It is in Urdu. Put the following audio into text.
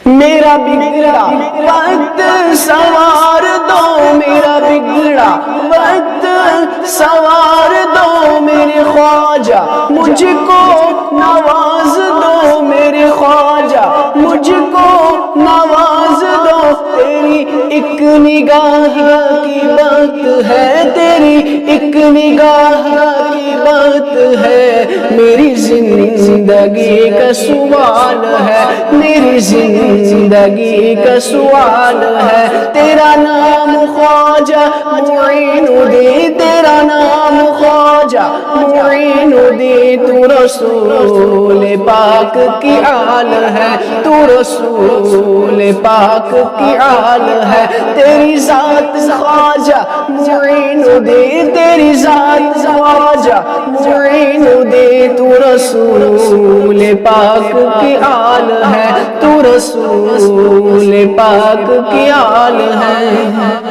میرا بگڑا وقت سنوار دو، میرا بگڑا وقت سنوار دو میرے خواجہ، مجھ کو نواز دو میرے خواجہ، مجھ کو نواز دو۔ تیری ایک نگاہ کی بات ہے، تیری ایک نگاہ کی بات ہے، میری زندگی کا سوال ہے، میری زندگی کا سوال ہے۔ تیرا نام خواجہ معین الدین، تیرا نام خواجہ معین الدین، تو رسول پاک کی آل ہے، تو رسول پاک کی آل ہے۔ تیری ذات خواجہ معین الدین، تیری ذات خواجہ معین الدین، تو رسول پاک کی آل ہے، تو رسول پاک کی آل ہے۔